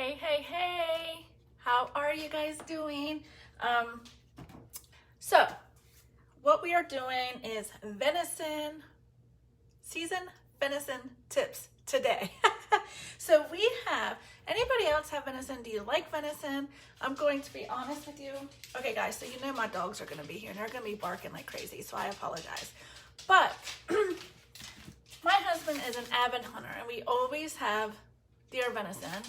Hey, hey, hey, how are you guys doing? So what we are doing is seasoned venison tips today. So we have, anybody else have venison? Do you like venison? I'm going to be honest with you. Okay guys, so you know my dogs are gonna be here and they're gonna be barking like crazy, so I apologize. But my husband is an avid hunter and we always have venison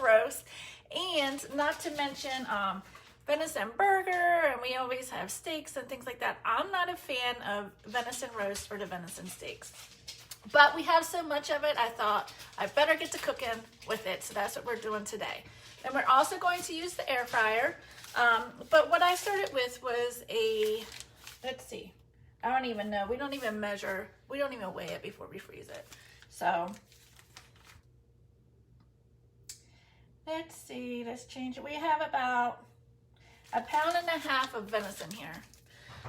roast, and not to mention venison burger, and we always have steaks and things like that. I'm not a fan of venison roast or the venison steaks, but we have so much of it, I thought I better get to cooking with it, so that's what we're doing today. And we're also going to use the air fryer, but what I started with was let's see, I don't even know, we don't even measure, we don't even weigh it before we freeze it. So let's see, let's change it. We have about 1.5 pounds of venison here.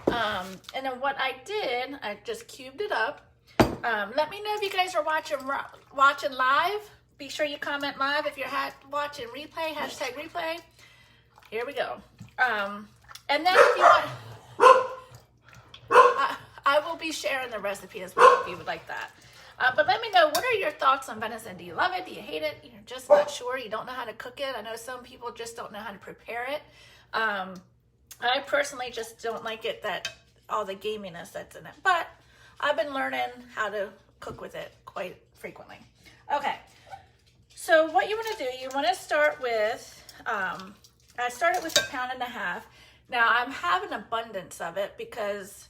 And then what I did, I just cubed it up. Let me know if you guys are watching live. Be sure you comment live. If you're watching replay, hashtag replay. Here we go. And then if you want, I will be sharing the recipe as well if you would like that. But let me know, what are your thoughts on venison? Do you love it? Do you hate it? You're just not sure? You don't know how to cook it? I know some people just don't know how to prepare it. I personally just don't like it, that all the gaminess that's in it. But I've been learning how to cook with it quite frequently. Okay, so what you want to do, you want to start with, I started with 1.5 pounds. Now I'm having abundance of it because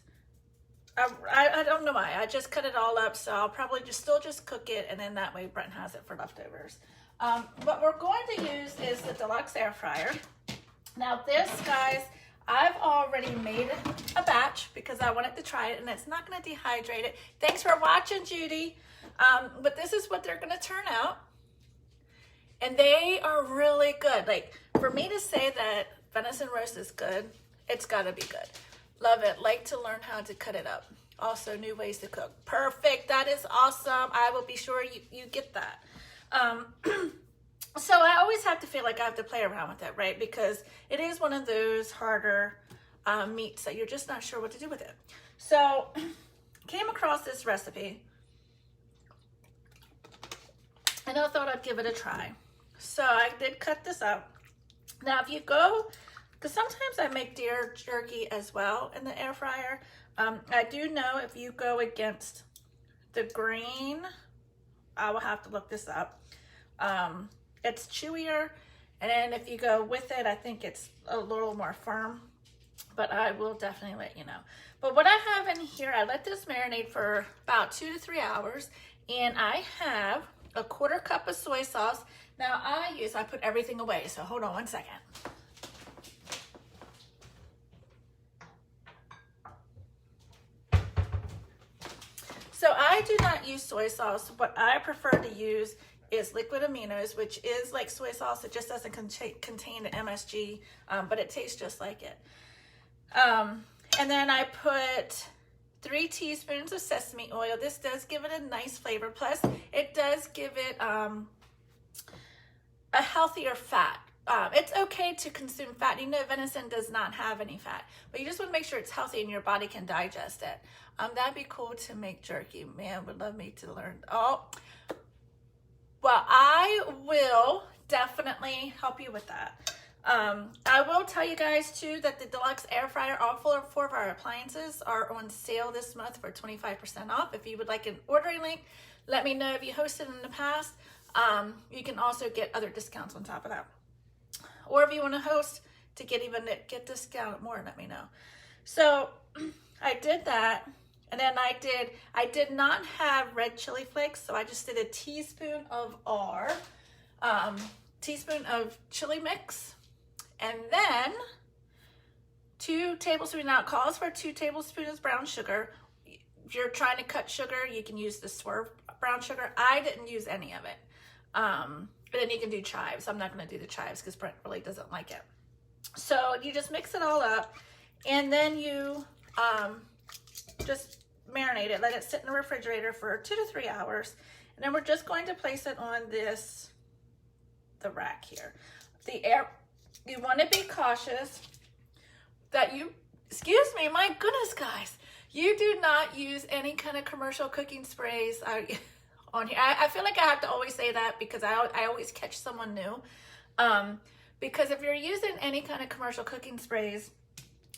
I don't know why. I just cut it all up, so I'll probably still just cook it, and then that way Brent has it for leftovers. What we're going to use is the Deluxe air fryer. Now this, guys, I've already made a batch because I wanted to try it, and it's not going to dehydrate it. Thanks for watching, Judy. But this is what they're going to turn out, and they are really good. Like, for me to say that venison roast is good, it's got to be good. Love it. Like to learn how to cut it up. Also, new ways to cook. Perfect. That is awesome. I will be sure you get that. So I always have to feel like I have to play around with it, right? Because it is one of those harder meats that you're just not sure what to do with it. So came across this recipe and I thought I'd give it a try. So I did cut this up. Now if you go, because sometimes I make deer jerky as well in the air fryer. I do know if you go against the grain, I will have to look this up. It's chewier, and then if you go with it, I think it's a little more firm, but I will definitely let you know. But what I have in here, I let this marinate for about 2 to 3 hours, and I have a 1/4 cup of soy sauce. Now I put everything away, so hold on one second. So I do not use soy sauce. What I prefer to use is liquid Aminos, which is like soy sauce. It just doesn't contain the MSG, but it tastes just like it. And then I put 3 teaspoons of sesame oil. This does give it a nice flavor. Plus, it does give it a healthier fat. It's okay to consume fat. You know, venison does not have any fat, but you just want to make sure it's healthy and your body can digest it. That'd be cool to make jerky. Man, would love me to learn. Oh, well, I will definitely help you with that. I will tell you guys too that the Deluxe air fryer, all 4 of our appliances are on sale this month for 25% off. If you would like an ordering link, let me know. If you hosted in the past, you can also get other discounts on top of that. Or if you want to host to get discount more, let me know. So I did that, and then I did not have red chili flakes, so I just did a teaspoon of teaspoon of chili mix, and then 2 tablespoons. Now it calls for 2 tablespoons brown sugar. If you're trying to cut sugar, you can use the Swerve brown sugar. I didn't use any of it. And then you can do chives. I'm not going to do the chives because Brent really doesn't like it. So you just mix it all up, and then you just marinate it, let it sit in the refrigerator for 2 to 3 hours. And then we're just going to place it on the rack here. You want to be cautious that excuse me, my goodness, guys, you do not use any kind of commercial cooking sprays on here. I feel like I have to always say that because I always catch someone new. Because if you're using any kind of commercial cooking sprays,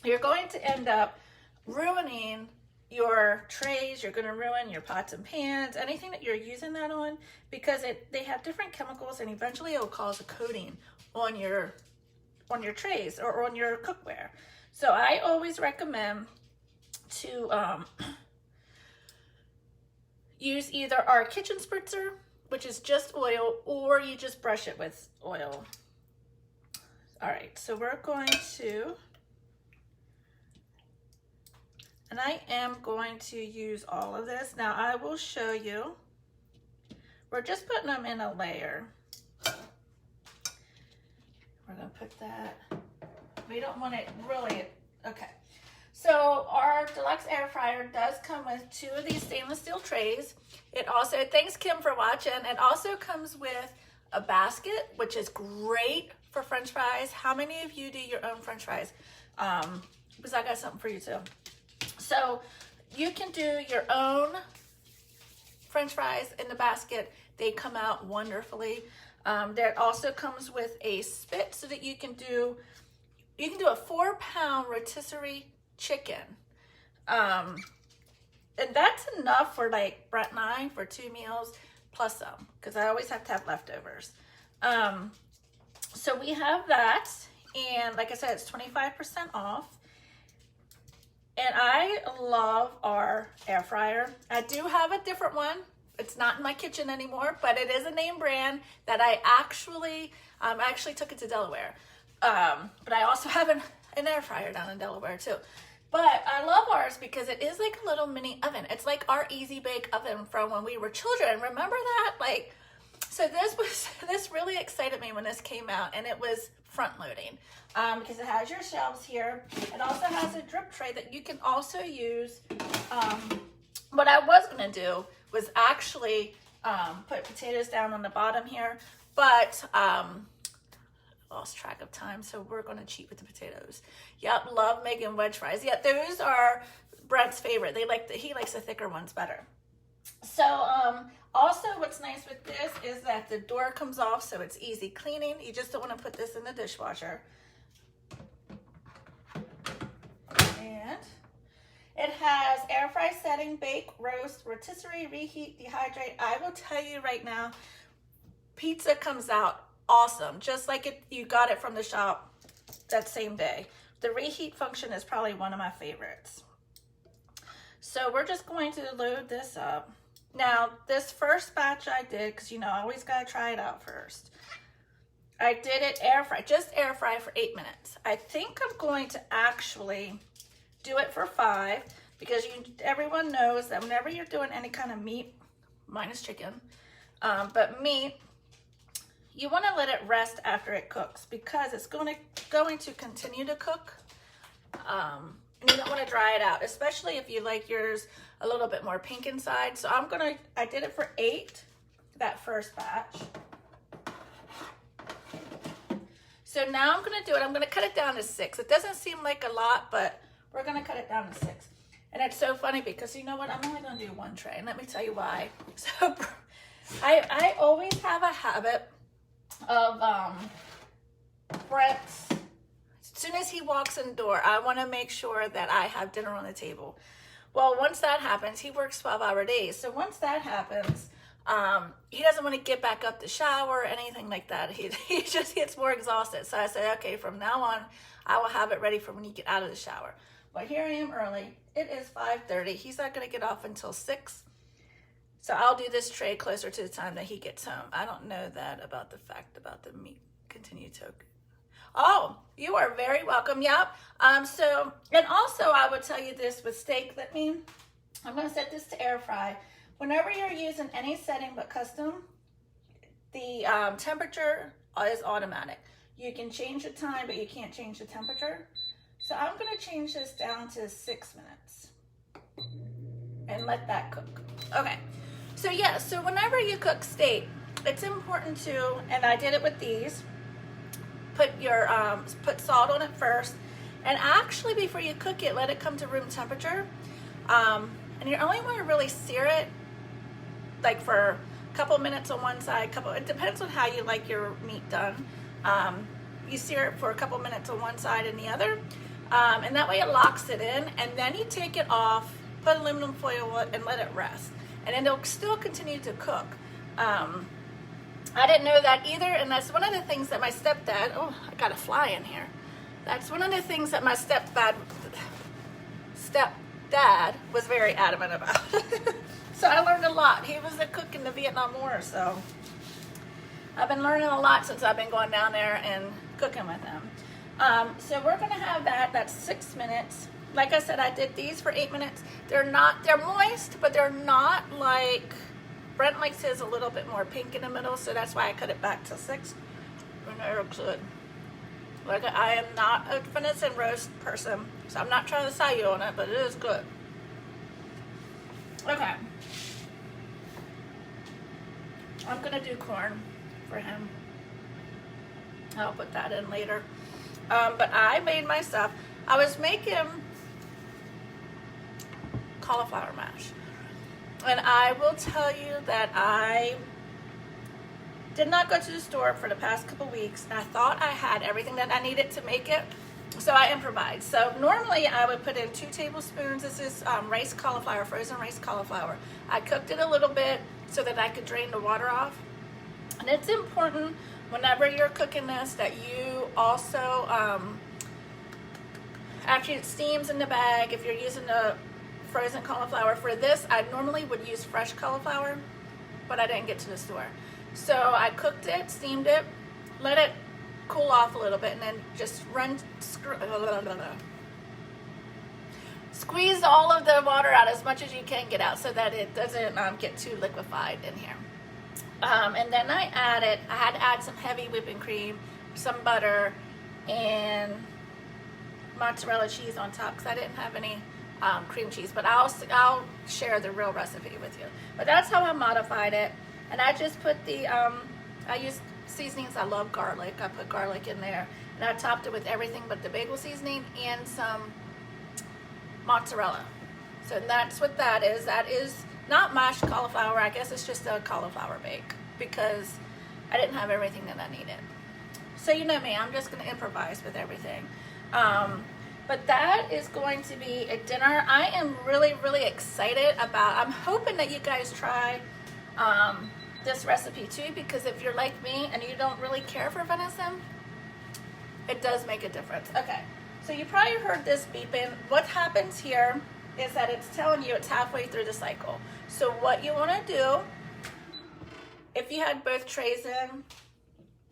you're going to end up ruining your trays. You're going to ruin your pots and pans, anything that you're using that on, because they have different chemicals, and eventually it will cause a coating on your trays or on your cookware. So I always recommend to use either our kitchen spritzer, which is just oil, or you just brush it with oil. All right, so we're going to, and I am going to use all of this. Now I will show you. We're just putting them in a layer. We're gonna put that, we don't want it really, okay. So our Deluxe air fryer does come with 2 of these stainless steel trays. It also, thanks Kim for watching, it also comes with a basket, which is great for French fries. How many of you do your own French fries? Because I got something for you too. So you can do your own French fries in the basket. They come out wonderfully. There also comes with a spit so that you can do a 4-pound rotisserie chicken. And that's enough for like Brett and I for 2 meals plus some, because I always have to have leftovers. So we have that, and like I said, it's 25% off. And I love our air fryer. I do have a different one. It's not in my kitchen anymore, but it is a name brand that I actually took it to Delaware. But I also have an air fryer down in Delaware too. But I love ours because it is like a little mini oven. It's like our Easy Bake oven from when we were children. Remember that? Like, so this really excited me when this came out, and it was front loading because it has your shelves here. It also has a drip tray that you can also use. What I was gonna do was actually put potatoes down on the bottom here, but lost track of time, so we're gonna cheat with the potatoes. Yep, love making wedge fries. Yeah, those are Brent's favorite. He likes the thicker ones better. So also what's nice with this is that the door comes off, so it's easy cleaning. You just don't want to put this in the dishwasher. And it has air fry, setting, bake, roast, rotisserie, reheat, dehydrate. I will tell you right now, pizza comes out awesome, just like you got it from the shop that same day. The reheat function is probably one of my favorites. So we're just going to load this up. Now, this first batch I did, because I always got to try it out first. I did it just air fry for 8 minutes. I think I'm going to actually do it for 5, because everyone knows that whenever you're doing any kind of meat, minus chicken, but meat, you want to let it rest after it cooks, because it's going to continue to cook. And you don't want to dry it out, especially if you like yours a little bit more pink inside. So I did it for 8, that first batch. So now I'm going to cut it down to 6. It doesn't seem like a lot, but we're going to cut it down to 6. And it's so funny because you know what? I'm only going to do 1 tray, and let me tell you why. So I always have a habit of Brett's, as soon as he walks in the door, I want to make sure that I have dinner on the table. Well, once that happens, he works 12-hour days. So once that happens, he doesn't want to get back up to shower or anything like that. He just gets more exhausted. So I said, okay, from now on, I will have it ready for when you get out of the shower. But here I am early. It is 5:30. He's not going to get off until 6. So I'll do this tray closer to the time that he gets home. I don't know that about the fact about the meat continue to. Oh, you are very welcome. Yep. So, and also I would tell you this with steak. I'm going to set this to air fry. Whenever you're using any setting but custom, the temperature is automatic. You can change the time, but you can't change the temperature. So I'm going to change this down to 6 minutes. and let that cook. Okay, so yeah, so whenever you cook steak, it's important to, and I did it with these, put salt on it first, and actually before you cook it, let it come to room temperature. And you only want to really sear it like for a couple minutes on one side, it depends on how you like your meat done. You sear it for a couple minutes on one side and the other, and that way it locks it in, and then you take it off, put aluminum foil on it, and let it rest, and then it'll still continue to cook. I didn't know that either, and that's one of the things that my stepdad, oh, I got a fly in here. That's one of the things that my stepdad was very adamant about. So I learned a lot. He was a cook in the Vietnam War, so I've been learning a lot since I've been going down there and cooking with him. So we're gonna have that's 6 minutes. Like I said, I did these for 8 minutes. They're moist, but they're not like, Brent likes his a little bit more pink in the middle, so that's why I cut it back to 6. And it looks good. Like, I am not a venison roast person, so I'm not trying to sell you on it, but it is good. Okay. I'm gonna do corn for him. I'll put that in later. But I made my stuff. I was making cauliflower mash. And I will tell you that I did not go to the store for the past couple weeks. I thought I had everything that I needed to make it, so I improvised. So normally I would put in 2 tablespoons. This is rice cauliflower, frozen rice cauliflower. I cooked it a little bit so that I could drain the water off. And it's important whenever you're cooking this that you also, after it steams in the bag, if you're using the frozen cauliflower for this, I normally would use fresh cauliflower, but I didn't get to the store. So I cooked it, steamed it, let it cool off a little bit, and then just squeeze all of the water out as much as you can get out so that it doesn't get too liquefied in here. And then I had to add some heavy whipping cream, some butter, and mozzarella cheese on top because I didn't have any cream cheese, but I'll share the real recipe with you. But that's how I modified it. And I just put I use seasonings. I love garlic. I put garlic in there, and I topped it with everything but the bagel seasoning and some mozzarella. So that's what that is. That is not mashed cauliflower. I guess it's just a cauliflower bake because I didn't have everything that I needed. So you know me, I'm just going to improvise with everything. But that is going to be a dinner. I am really, really excited about. I'm hoping that you guys try this recipe too, because if you're like me and you don't really care for venison, it does make a difference. Okay, so you probably heard this beeping. What happens here is that it's telling you it's halfway through the cycle. So what you want to do, if you had both trays in,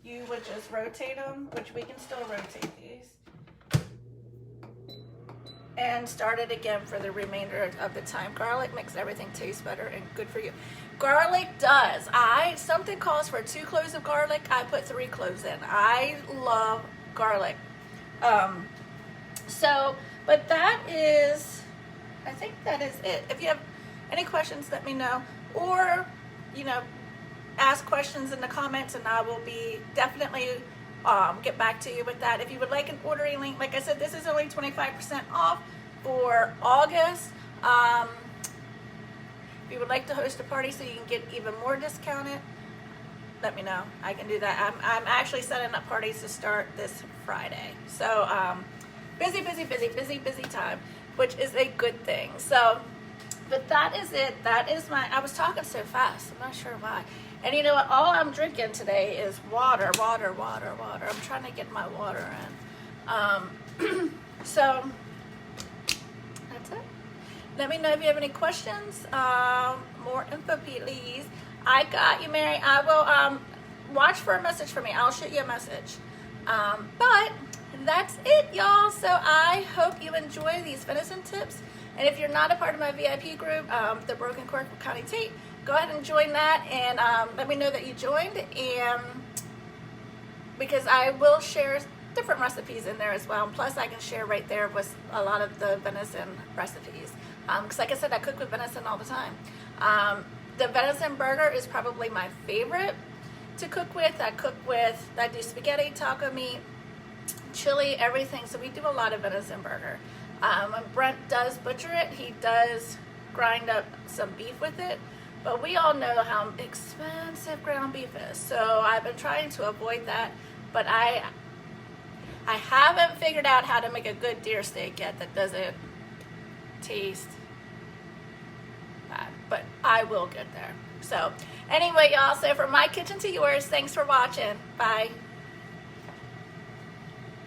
you would just rotate them, which we can still rotate these, and start it again for the remainder of the time. Garlic makes everything taste better and good for you. Garlic does. Something calls for 2 cloves of garlic. I put 3 cloves in. I love garlic. But that is, I think that is it. If you have any questions, let me know, or ask questions in the comments, and I will be definitely get back to you with that. If you would like an ordering link, like I said, this is only 25% off for August. If you would like to host a party so you can get even more discounted, let me know. I can do that. I'm actually setting up parties to start this Friday. So busy time, which is a good thing. So, but that is it. That is I was talking so fast. I'm not sure why. And you know what? All I'm drinking today is water. I'm trying to get my water in. So that's it. Let me know if you have any questions. More info, please. I got you, Mary. I will watch for a message from me. I'll shoot you a message. But that's it, y'all. So I hope you enjoy these venison tips. And if you're not a part of my VIP group, the Broken Cork with Connie Tate, go ahead and join that, and let me know that you joined. And because I will share different recipes in there as well. And plus, I can share right there with a lot of the venison recipes. Because like I said, I cook with venison all the time. The venison burger is probably my favorite to cook with. I do spaghetti, taco meat, chili, everything. So we do a lot of venison burger. When Brent does butcher it, he does grind up some beef with it. But we all know how expensive ground beef is. So I've been trying to avoid that. But I haven't figured out how to make a good deer steak yet that doesn't taste bad. But I will get there. So anyway, y'all, so from my kitchen to yours, thanks for watching. Bye.